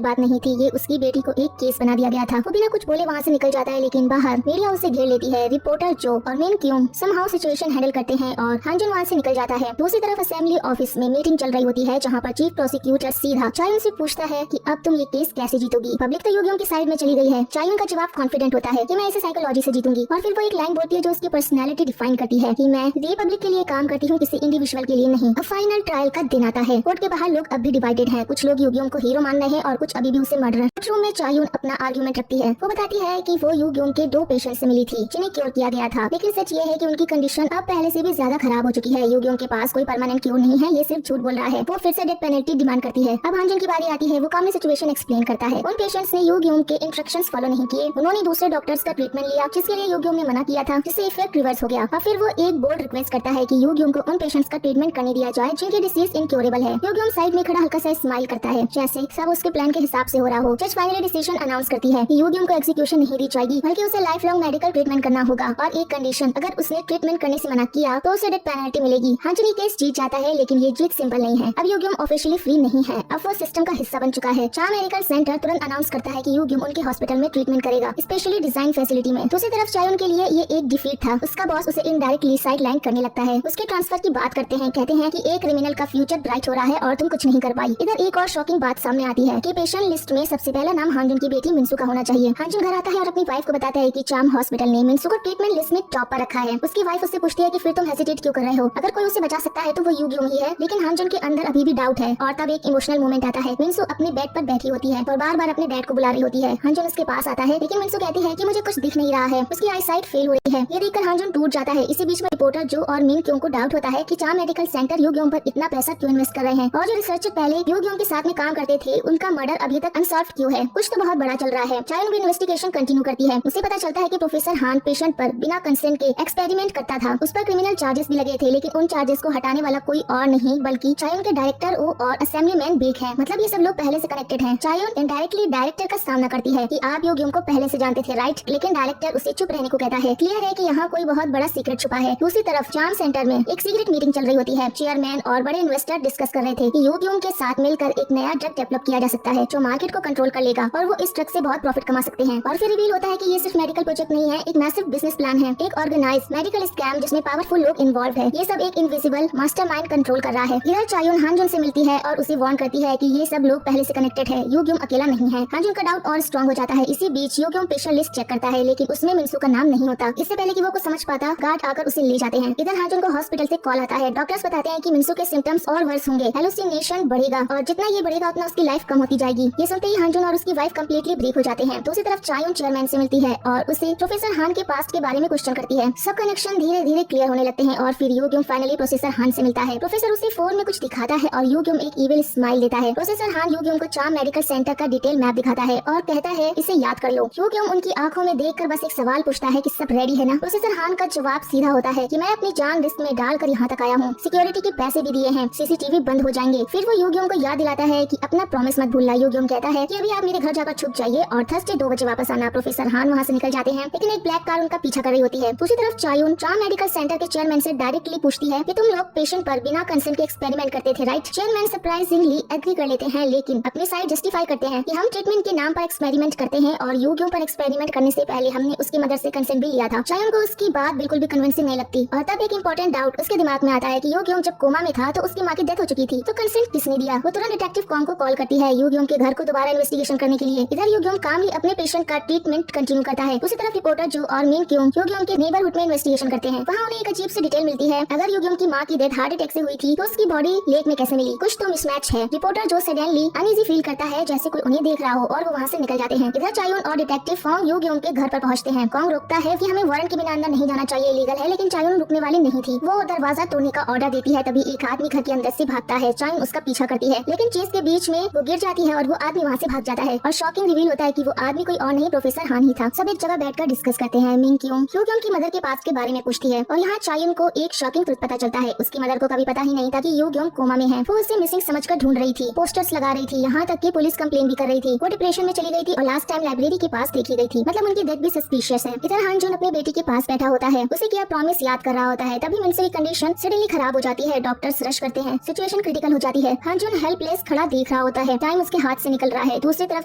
बात नहीं थी, ये उसकी बेटी को एक केस बना दिया गया था। वो बिना कुछ बोले वहाँ से निकल जाता है, लेकिन बाहर मीडिया उसे घेर लेती है। रिपोर्टर जो और मिन क्यूंग समहाउ सिचुएशन हैंडल करते हैं और हांजुन वहाँ से निकल जाता है। दूसरी तरफ असेंबली ऑफिस में मीटिंग चल रही होती है, जहाँ पर चीफ प्रोसिक्यूटर सीधा चायुन से पूछता है कि अब तुम ये केस कैसे जीतोगी। पब्लिक तो यूगियों की साइड में चली गई है। चायुन का जवाब कॉन्फिडेंट होता है कि मैं इसे साइकोलॉजी से जीतूंगी, और फिर वो एक लाइन बोलती है जो उसकी पर्सनैलिटी डिफाइन करती है कि मैं रिपब्लिक के लिए काम करती हूँ, किसी इंडिविजुअल के लिए नहीं। अब फाइनल ट्रायल का दिन आता है। कोर्ट के बाहर लोग अब भी डिवाइडेड हैं। कुछ लोग यूगियों को हीरो मान रहे हैं और कुछ अभी भी उसे मर्डरर। रूम में चायुन अपना आर्गुमेंट रखती है। वो बताती है कि वो यूगियों के 2 पेशेंट से मिली थी जिन्हें क्योर किया गया था, लेकिन सच ये है कि उनकी कंडीशन अब पहले से भी ज्यादा खराब हो चुकी है। यूगियों के पास कोई परमानेंट क्योर नहीं है, ये सिर्फ झूठ बोल रहा है। वो फिर से डेथ पेनल्टी डिमांड करती है। अब हांजुन की बारी आती है। वो कामली सिचुएशन एक्सप्लेन करता है। उन पेशेंट्स ने यूगियों के इंस्ट्रक्शंस फॉलो नहीं किए। उन्होंने दूसरे डॉक्टर्स का ट्रीटमेंट लिया जिसके लिए यूगियों ने मना किया था, जिससे इफेक्ट रिवर्स हो गया। और फिर वो एक बोल्ड रिक्वेस्ट करता है कि यूगियों को उन पेशेंट्स का ट्रीटमेंट करने दिया जाए जिनकी डिसीज इनक्योरेबल है। यूगियों साइड में खड़ा हल्का सा स्माइल करता है, जैसे सब उसके प्लान के हिसाब से हो रहा हो। जज फाइनली डिसीजन अनाउंस करती है कि यूगियों को एग्जीक्यूशन नहीं दी जाएगी, बल्कि उसे लाइफ लॉन्ग मेडिकल ट्रीटमेंट करना होगा, और एक कंडीशन, अगर उसने ट्रीटमेंट करने से मना किया तो उसे डेथ पेनल्टी मिलेगी। हांजुन केस जीत जाता है, लेकिन ये जीत सिंपल नहीं है। अब यूगियों ऑफिशियली फ्री नहीं है, अब वो सिस्टम का हिस्सा बन चुका है। चार मेडिकल सेंटर तुरंत अनाउंस करता है कि यूगियों उनके हॉस्पिटल में ट्रीटमेंट करेगा, स्पेशली डिजाइन फैसिलिटी में। दूसरी तरफ चायुन के लिए ये एक डिफीट था। उसका बॉस उसे इनडायरेक्टली साइड लाइन करने लगता है। उसके ट्रांसफर की बात करते हैं, कहते हैं कि एक क्रिमिनल का फ्यूचर ब्राइट हो रहा है और तुम कुछ नहीं कर पाई। इधर एक और शॉकिंग बात सामने आती है कि पेशेंट लिस्ट में सबसे पहला नाम हांजुन की बेटी मिन्सू का होना चाहिए। हांजुन घर आता है और अपनी वाइफ को बताता है कि चाम हॉस्पिटल ने मिन्सू को ट्रीटमेंट लिस्ट में टॉप पर रखा है। उसकी वाइफ उससे पूछती है कि फिर तुम हेजिटेट क्यों कर रहे हो, अगर कोई उसे बचा सकता है तो वो यूगियों ही है। लेकिन हांजुन के अंदर अभी भी डाउट है, और तब एक इमोशनल मोमेंट आता है। मिन्सू अपने बेड पर बैठी होती है और बार बार अपने डैड को बुला रही होती है। हांजुन उसके पास आता है, लेकिन मिन्सू कहती है कि मुझे कुछ दिख नहीं रहा है। उसकी आई साइट फेल हो रही है। ये देखकर हांजुन टूट जाता है। इसी बीच में रिपोर्टर जो और मिन क्यों को डाउट होता है कि चाम मेडिकल सेंटर यूगियों पर इतना पैसा क्यों इन्वेस्ट कर रहे हैं, और जो रिसर्चर पहले यूगियों के साथ में काम करते थे उनका मर्डर अभी तक अनसॉल्व क्यों है। कुछ तो बहुत बड़ा चल रहा है। चायुन भी इन्वेस्टिगेशन कंटिन्यू करती है। उसे पता चलता है कि प्रोफेसर हान पेशेंट पर बिना कंसेंट के एक्सपेरिमेंट करता था। उस पर क्रिमिनल चार्जेस भी लगे थे, लेकिन उन चार्जेस को हटाने वाला कोई और नहीं बल्कि चायुन के डायरेक्टर ओ और असेंबलीमैन बेक है। मतलब ये सब लोग पहले से कनेक्टेड हैं। चायुन इनडायरेक्टली डायरेक्टर का सामना करती है कि आप यूगियों को पहले से जानते थे, राइट? लेकिन डायरेक्टर उसे चुप रहने को कहता है। क्लियर है कि यहाँ कोई बहुत बड़ा सीक्रेट छुपा है। दूसरी तरफ चाम सेंटर में एक सीक्रेट मीटिंग चल रही होती है। चेयरमैन और बड़े इन्वेस्टर डिस्कस कर रहे थे कि यूगियों के साथ मिलकर एक नया ड्रग डेवलप किया जा सकता है जो मार्केट को कंट्रोल कर लेगा, और वो इस ड्रग से बहुत प्रॉफिट कमा सकते हैं। और फिर रिवील होता है कि ये सिर्फ मेडिकल प्रोजेक्ट नहीं है, एक मैसिव बिजनेस प्लान है, एक ऑर्गेनाइज मेडिकल स्कैम जिसमें पावरफुल लोग इन्वॉल्व है। ये सब एक इनविजिबल मास्टरमाइंड कंट्रोल कर रहा है। इधर चायुन हांजुन से मिलती है और उसे वार्न करती है कि ये सब लोग पहले से कनेक्टेड है, यूगियों अकेला नहीं है। हांजुन का डाउट और स्ट्रॉन्ग हो जाता है। इसी बीच यूगियों पेशेंट लिस्ट चेक करता है, लेकिन उसमें मिन्सू का नाम नहीं होता। इससे पहले कि वो कुछ समझ पाता, गार्ड आकर उसे ले जाते हैं। इधर हांजुन को हॉस्पिटल से कॉल आता है। डॉक्टर्स बताते हैं कि मिन्सू के सिम्टम्स और वर्स होंगे, हेलुसिनेशन बढ़ेगा, और जितना ये बढ़ेगा उतना उसकी लाइफ कम होती जाएगी। ये सुनते ही हांजुन और उसकी वाइफ कंप्लीटली ब्रेक हो जाते हैं। दूसरी तरफ चायुन चेयरमैन से मिलती है और उसे प्रोफेसर हान के पास्ट के बारे में क्वेश्चन करती है। सब कनेक्शन धीरे धीरे क्लियर होने लगते हैं और फिर यूगियों फाइनली प्रोफेसर हान से मिलता है। प्रोफेसर उसे फोन में कुछ दिखाता है और यूगियों एक इविल स्माइल देता है। प्रोफेसर हान यूगियों को चाम मेडिकल सेंटर का डिटेल मैप दिखाता है और कहता है इसे याद कर लो। यूगियों उनकी आंखों में देखकर बस एक सवाल पूछता है कि सब रेडी है ना। प्रोफेसर हान का जवाब सीधा होता है कि मैं अपनी जान रिस्क में डालकर यहाँ तक आया हूँ, सिक्योरिटी के पैसे भी दिए हैं, सीसीटीवी बंद हो जाएंगे। फिर वो यूगियों को याद दिलाता है कि अपना प्रॉमिस मत भूलना। यूगियों कहता है कि अभी आप मेरे घर जाकर छुप जाइए और थर्सडे 2 बजे वापस आना। प्रोफेसर हान वहाँ से निकल जाते हैं, लेकिन एक ब्लैक कार उनका पीछा कर रही होती है। दूसरी तरफ चायुन चाम मेडिकल सेंटर के चेयरमैन से डायरेक्टली पूछती है कि तुम लोग पेशेंट पर बिना कंसेंट के एक्सपेरिमेंट करते थे, राइट? चेयरमैन सरप्राइजिंगली एग्री कर लेते हैं, लेकिन अपनी साइड जस्टिफाई करते हैं कि हम ट्रीटमेंट के नाम पर एक्सपेरिमेंट करते हैं और यूगियों पर एक्सपेरिमेंट करने से पहले हमने उसकी मदर से कंसेंट भी लिया था। चायुन को उसकी बात बिल्कुल भी कन्विंसिंग नहीं लगती, और तब एक इंपॉर्टेंट डाउट उसके दिमाग में आता है कि यूगियों जब कोमा में था तो उसकी माँ की डेथ हो चुकी थी, तो कंसेंट किसने दिया? वो तुरंत डिटेक्टिव कॉम को कॉल करती है यूगियों के घर को दोबारा इन्वेस्टिगेशन करने के लिए। इधर यूगियों कामली अपने पेशेंट का ट्रीटमेंट कंटिन्यू करता है। उसी तरफ रिपोर्टर जो और मिन क्यों यूगियों के नेबरहुड में इन्वेस्टिगेशन करते हैं। वहाँ उन्हें एक अजीब सी डिटेल मिलती है, अगर यूगियों की माँ की डेथ हार्ट अटैक से हुई थी तो उसकी बॉडी लेक में कैसे मिली? कुछ तो मिसमैच है। रिपोर्टर जो सडनली अनईजी फील करता है जैसे कोई उन्हें देख रहा हो, और वो वहाँ से निकल जाते हैं। इधर चायुन और डिटेक्टिव फॉन्ग यूगियों के घर पर पहुँचते हैं। कॉन्ग रोकता है कि हमें वारंट के बिना अंदर नहीं जाना चाहिए, इलीगल है, लेकिन चायुन रुकने वाली नहीं थी। वो दरवाजा तोड़ने का ऑर्डर देती है, तभी एक आदमी घर के अंदर से भागता है। चायुन उसका पीछा करती है, लेकिन चेस के बीच में वो गिर जाती है और वो आदमी वहाँ से भाग जाता है। और शॉकिंग रिवील होता है कि वो आदमी कोई और नहीं प्रोफेसर हान ही था। सब एक जगह बैठकर डिस्कस करते हैं। मिन क्यों की मदर के पास के बारे में पूछती है, और यहाँ चायुन को एक शॉकिंग ट्रुथ पता चलता है। उसकी मदर को कभी पता ही नहीं था कि यूगियों कोमा में है। वो उसे मिसिंग समझकर ढूंढ रही थी, पोस्टर्स लगा रही थी, यहाँ तक कि पुलिस कंप्लेन भी कर रही थी। वो डिप्रेशन में चली गई थी और लास्ट टाइम लाइब्रेरी के पास देखी गई थी। मतलब उनकी डेथ भी सस्पिशियस है। इधर हांजुन अपने बेटी के पास बैठा होता है, उसे किया प्रॉमिस याद कर रहा होता है। तभी मिन्सू की कंडीशन सडनली खराब हो जाती है। डॉक्टर्स रश करते हैं, सिचुएशन सिचुएशन क्रिटिकल हो जाती है। हांजुन हेल्पलेस खड़ा देख रहा होता है। टाइम उसके हाथ से निकल रहा है। दूसरी तरफ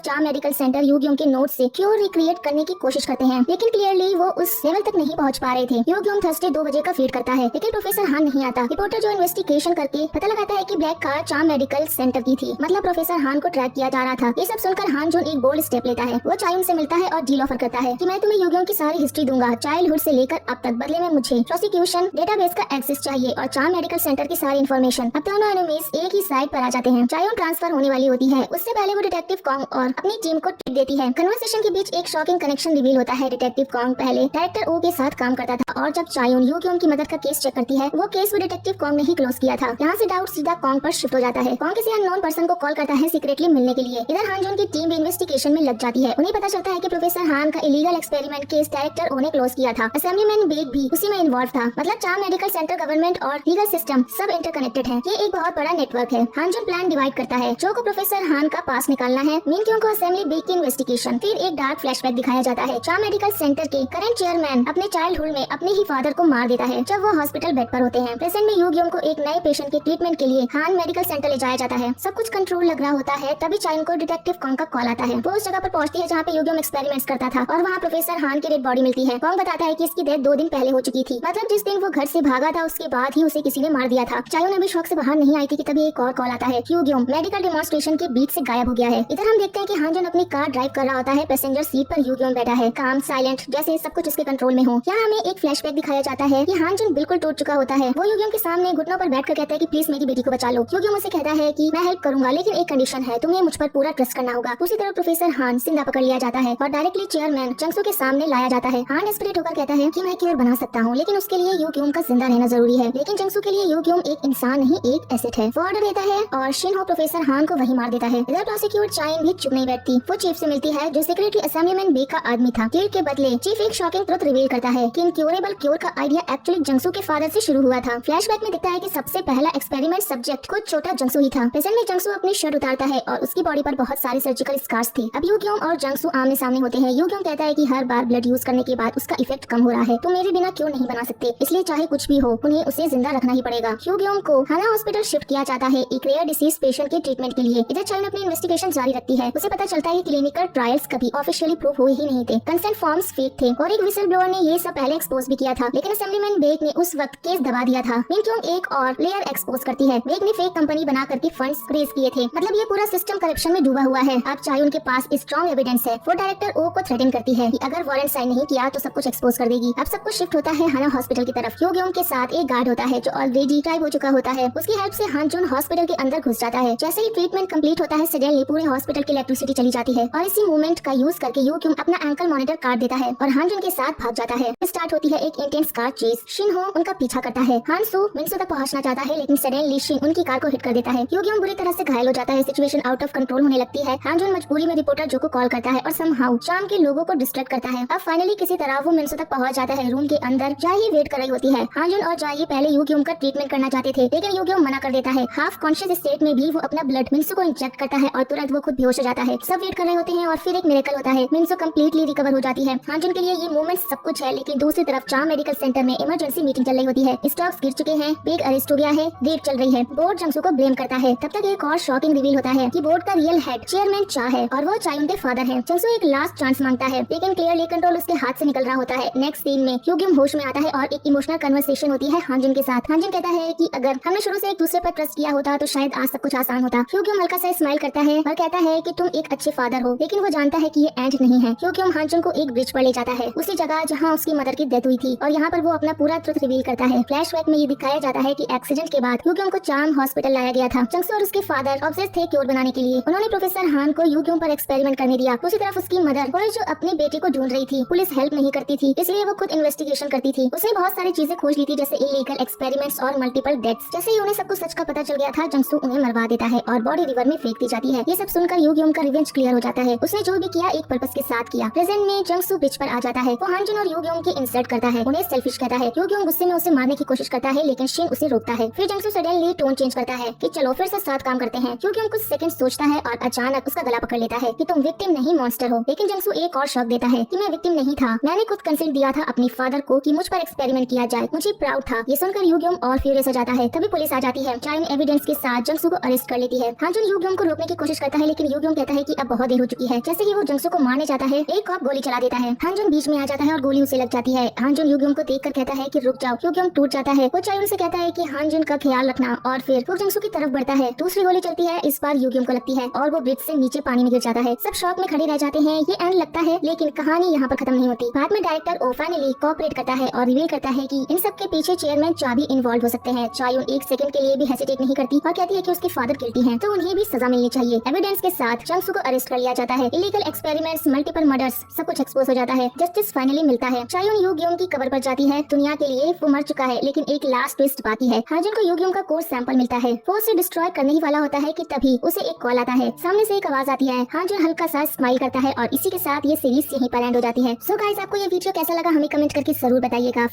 चाम मेडिकल सेंटर यूग्योंग के नोट से क्योर रिक्रिएट करने की कोशिश करते हैं, लेकिन क्लियरली वो उस लेवल तक नहीं पहुंच पा रहे थे। यूग्योंग थर्सडे 2 बजे का वेट करता है, लेकिन प्रोफेसर हान नहीं आता। रिपोर्टर जो इन्वेस्टिगेशन करके पता लगाता है कि ब्लैक कार चाम मेडिकल सेंटर की थी, मतलब प्रोफेसर हान को ट्रैक किया जा रहा था। ये सब सुनकर हांजुन एक बोल्ड स्टेप लेता है। वो चायुन से मिलता है और डील ऑफर करता है कि मैं तुम्हें यूग्योंग की सारी हिस्ट्री दूंगा, चाइल्डहुड से लेकर अब तक। बदले में मुझे प्रोसिक्यूशन डेटाबेस का एक्सेस चाहिए और चाम मेडिकल सेंटर की सारी इन्फॉर्मेशन। अब दोनों एनिमीज एक ही साइड पर आ जाते हैं। चायुन ट्रांसफर होने वाली होती है, उससे पहले वो डिटेक्टिव कॉन्ग और अपनी टीम को ट्रिक देती है। कन्वर्सेशन के बीच एक शॉकिंग कनेक्शन रिवील होता है। डिटेक्टिव कॉन्ग पहले डायरेक्टर ओ के साथ काम करता था और जब चायुन यूग्योंग की मदद का केस चेक करती है, वो केस वो डिटेक्टिव कॉन्ग ने ही क्लोज किया था। यहाँ से डाउट सीधा कॉन्ग पर शिफ्ट हो जाता है। कॉन्ग किसी अननोन पर्सन को कॉल करता है सीक्रेटली मिलने के लिए। इधर हांजुन की टीम भी इन्वेस्टिगेशन में लग जाती है। उन्हें पता चलता है कि प्रोफेसर हान का इलीगल एक्सपेरिमेंट केस डायरेक्टर ओ ने क्लोज किया था। असेंबलीमैन बेग भी उसी में इन्वॉल्व था। मतलब चाम मेडिकल सेंटर, गवर्नमेंट और लीगल सिस्टम सब इंटरकनेक्टेड है। ये एक बहुत बड़ा नेटवर्क है। हांजुन प्लान डिवाइड करता है। जो को प्रोफेसर हान का पास निकालना है, मिन क्यों को असेंबली बेग की इन्वेस्टिगेशन। फिर एक डार्क फ्लैशबैक दिखाया जाता है। चाम मेडिकल सेंटर के करंट चेयरमैन अपने चाइल्डहुड में अपने ही फादर को मार देता है जब वो हॉस्पिटल बेड पर होते हैं। प्रेजेंट में यूग्योंग को एक नए पेशेंट के ट्रीटमेंट के लिए हान मेडिकल सेंटर ले जाया जाता है। सब कुछ कंट्रोल लग रहा होता है, तभी चायुन को डिटेक्टिव कॉन्ग का कॉल आता है। वो उस जगह पर पहुंचती है जहाँ पे यूग्योंग एक्सपेरिमेंट्स करता था और वहाँ प्रोफेसर हान की डेड बॉडी मिलती है। कॉन्ग बताता है कि इसकी डेथ 2 दिन पहले हो चुकी थी, मतलब जिस दिन वो घर से भागा था उसके बाद ही उसे किसी ने मार दिया था। चायुन अभी शॉक से बाहर नहीं आई थी कि तभी एक और कॉल आता है। यूग्योंग मेडिकल डेमोन्स्ट्रेशन के बीच से गायब हो गया है। इधर हम देखते हैं कि हांजुन अपनी कार ड्राइव कर रहा होता है। पैसेंजर सीट पर यूग्योंग बैठा है, काम साइलेंट, जैसे सब कुछ उसके कंट्रोल में हो। यहाँ हमें एक फ्लैशबैक दिखाया जाता है कि हांजुन बिल्कुल टूट चुका होता है। वो यूग्योंग के सामने घुटनों पर बैठकर कहता है कि प्लीज मेरी बेटी को बचा लो। यूग्योंग उसे कहता है कि मैं हेल्प करूंगा, लेकिन एक कंडीशन है, तुम्हें मुझ पर पूरा ट्रस्ट करना होगा। दूसरी तरफ प्रोफेसर हान जिंदा पकड़ लिया जाता है और डायरेक्टली चेयरमैन जंगसू के सामने लाया जाता है। हान डेस्परेट होकर कहता है कि मैं क्योर बना सकता हूँ, लेकिन उसके लिए यूग्योंग का जिंदा रहना जरूरी है। लेकिन जंगसू के लिए यूग्योंग एक इंसान नहीं, एक एसेट है। वो ऑर्डर देता है और शिनहो प्रोफेसर हान को वही मार देता है। इधर प्रोसिक्यूट चाइन भी चुप नहीं बैठती। वो चीफ से मिलती है जो सेक्रेटरी असेंबलीमैन बे का आदमी था। क्योर के बदले चीफ एक शॉकिंग ट्रुथ रिवील करता है कि इनक्योरेबल क्योर का आइडिया एक्चुअली जंगसू के फादर से शुरू हुआ था। फ्लैशबैक में दिखता है कि सबसे पहला एक्सपेरिमेंट सब्जेक्ट खुद छोटा जंगसू ही था। प्रेजेंट में जंगसू अपनी शर्ट उतारता है और उसकी बॉडी पर बहुत सारी सर्जिकल स्कार्स थी। अब यूग्योंग और जंगसू आमने सामने होते हैं। यूग्योंग कहता है कि हर बार ब्लड यूज करने के बाद उसका इफेक्ट कम हो रहा है, तो मेरे बिना क्यों नहीं बना सकते, इसलिए चाहे कुछ भी हो उन्हें उसे जिंदा रखना ही पड़ेगा। यूग्योंग को हाना हॉस्पिटल शिफ्ट किया जाता है एक रेयर डिसीज पेशेंट के ट्रीटमेंट के लिए। इधर चाइन अपनी इन्वेस्टिगेशन जारी रखती है। उसे पता चलता है कि क्लिनिकल ट्रायल्स कभी ऑफिशियली प्रूव हुए ही नहीं थे, कंसेंट फॉर्म्स फेक थे और एक विसल ब्लोअर ने ये सब पहले एक्सपोज भी किया था। लेकिन असेंबलीमैन बेग ने उस वक्त केस दबा दिया था। मिनक्योंग एक और लेयर एक्सपोज करती है। बेग ने फेक कंपनी बना करके फंड्स रेज किए थे, मतलब ये पूरा सिस्टम करप्शन में डूबा हुआ है। अब चायुन के पास स्ट्रॉन्ग एविडेंस है। वो डायरेक्टर ओ को थ्रेटन करती है कि अगर वारंट साइन नहीं किया तो सब कुछ एक्सपोज कर देगी। अब सब कुछ शिफ्ट होता है हाना हॉस्पिटल की तरफ। यूग्योंग के साथ एक गार्ड होता है जो ऑलरेडी ट्राइब हो चुका होता है। उसकी हेल्प से हांजुन हॉस्पिटल के अंदर घुस जाता है। जैसे ही ट्रीटमेंट कंप्लीट होता है, सडनली पूरे हॉस्पिटल की इलेक्ट्रिसिटी चली जाती है और इसी मूवमेंट का यूज करके यूग्योंग अपना एंकल मॉनिटर काट देता है और हांजुन के साथ भाग जाता है। स्टार्ट होती है एक इंटेंस कार चेज। शिनहो उनका पीछा करता है। हानसू मिनसू तक पहुंचना चाहता है, लेकिन सडनली शिन उनकी कार को हिट कर देता है। यूग्योंग बुरी तरह से घायल हो जाता है। सिचुएशन आउट ऑफ कंट्रोल होने लगती है। हांजुन मजबूरी में रिपोर्टर जो को कॉल करता है और समहाउ शाम के लोगों को डिस्ट्रैक्ट करता है। अब फाइनली किसी तरह वो मिनसू तक पहुंच जाता है। रूम के अंदर जाही वेट कर रही होती है। हांजुन और जाही पहले यूग्योंग का ट्रीटमेंट करना चाहते थे, लेकिन यूग्योंग मना कर देता है। हाफ कॉन्शियस स्टेट में भी वो अपना ब्लड मिनसू को इंजेक्ट करता है और तुरंत वो खुद बेहोश हो जाता है। सब वेट कर रहे होते हैं और फिर एक मिरेकल होता है। मिनसू कंप्लीटली रिकवर हो जाती है। हांजुन के लिए ये मोमेंट सब कुछ है, लेकिन दूसरी तरफ चाम मेडिकल सेंटर में इमरजेंसी मीटिंग चल रही होती है। स्टॉक्स गिर चुके हैं, बेग अरेस्ट हो गया है, रेड चल रही है। बोर्ड जंगसू को ब्लेम करता है। तब तक एक और शॉकिंग रिवील होता है कि बोर्ड का रियल हेड चेयरमैन चा है और वो चायुन के फादर है। जंगसू एक लास्ट चांस मांगता है, लेकिन क्लियरली कंट्रोल उसके हाथ से निकल रहा होता है। नेक्स्ट सीन में यूग्योंग होश में आता है और एक इमोशनल कन्वर्सेशन होती है हांजुन के साथ। हांजुन कहता है कि अगर हमने शुरू से एक दूसरे पर ट्रस्ट किया होता तो शायद आज सब कुछ आसान होता। यूग्योंग हल्का सा स्माइल करता है और कहता है कि तुम एक अच्छे फादर हो, लेकिन वो जानता है कि ये एंड नहीं है। यूग्योंग हांजुन को एक ब्रिज पर ले जाता है, उसी जगह जहाँ उसकी मदर की डेथ हुई थी, और यहाँ पर वो अपना पूरा ट्रुथ रिवील करता है। फ्लैशबैक में ये दिखाया जाता है कि एक्सीडेंट के बाद यूग्योंग को चाम हॉस्पिटल लाया गया था। जंगसू और उसके फादर ऑब्सेस थे क्योर बनाने के लिए। उन्होंने प्रोफेसर हान को यूग्योंग पर एक्सपेरिमेंट करने दिया। दूसरी तरफ उसकी मदर वो जो अपने बेटे को ढूंढ रही थी, पुलिस हेल्प नहीं करती थी, इसलिए वो खुद इन्वेस्टिगेशन करती थी। उसने बहुत सारी चीजें खोज ली थी, जैसे इलीगल एक्सपेरिमेंट्स और मल्टीपल डेथ्स। जैसे ही उन्हें सब कुछ सच का पता चल गया था, जंगसू उन्हें मरवा देता है और बॉडी रिवर में फेंक दी जाती है। ये सब सुनकर यूग्योंग का रिवेंज क्लियर हो जाता है। उसने जो भी किया एक पर्पस के साथ किया। प्रेजेंट में जंगसू ब्रिज पर आ जाता है। वो हांजुन और यूग्योंग की इंसल्ट करता है, उन्हें सेल्फिश कहता है। यूग्योंग गुस्से में उसे मारने की कोशिश करता है, लेकिन शिन उसे रोकता है। फिर जंगसू सडनली टोन चेंज करता है कि चलो फिर से साथ काम करते हैं। यूग्योंग कुछ सेकंड सोचता है और अचानक उसका गला पकड़ लेता है कि तुम विक्टिम नहीं मॉन्स्टर हो। लेकिन जंगसू एक और शॉक देता है कि मैं विक्टिम नहीं था, मैंने खुद कंसेंट दिया था अपने फादर को कि मुझ पर एक्सपेरिमेंट किया जाए, मुझे प्राउड था। ये सुनकर यूग्योंग और फ्यूरियस हो जाता है। तभी पुलिस आ जाती है है। चायुन एविडेंस के साथ जंगसू को अरेस्ट कर लेती है। हांजुन यूग्योंग को रोकने की कोशिश करता है, लेकिन यूग्योंग कहता है कि अब बहुत देर हो चुकी है। जैसे ही वो जंगसू को मारने जाता है, एक कॉप गोली चला देता है। हांजुन बीच में आ जाता है और गोली उसे लग जाती है। हांजुन यूग्योंग को देखकर कहता है कि रुक जाओ। यूग्योंग टूट जाता है। वो चायुन से कहता है कि हांजुन का ख्याल रखना, और फिर वो जंगसू की तरफ बढ़ता है। दूसरी गोली चलती है, इस बार यूग्योंग को लगती है और वो ब्रिज से नीचे पानी में गिर जाता है। सब शॉक में खड़े रह जाते हैं। ये एंड लगता है, लेकिन कहानी यहाँ पर खत्म नहीं होती। बाद में डायरेक्टर ओ फाइनली कोऑपरेट करता है और रिवील करता है कि इन सब के पीछे चेयरमैन चा भी इन्वॉल्व हो सकते हैं। चायुन एक सेकंड के लिए भी हेसिटेट नहीं करती और कहती है कि उसके फादर गिल्टी हैं, तो उन्हें भी सजा मिलनी चाहिए। एविडेंस के साथ जंगसू को अरेस्ट कर लिया जाता है। इलीगल एक्सपेरिमेंट्स, मल्टीपल मर्डर्स, सब कुछ एक्सपोज हो जाता है। जस्टिस फाइनली मिलता है। चायुन यूग्योंग की कबर पर जाती है। दुनिया के लिए वो मर चुका है, लेकिन एक लास्ट ट्विस्ट बाकी है। हांजुन को यूग्योंग का कोर सैंपल मिलता है। वो उसे डिस्ट्रॉय करने ही वाला होता है कि तभी उसे एक कॉल आता है। सामने से एक आवाज आती है। हांजुन हल्का सा स्माइल करता है और इसी के साथ ये सीरीज यहीं पर एंड हो जाती है। सो गाइस, आपको ये वीडियो कैसा लगा हमें कमेंट करके जरूर बताइएगा।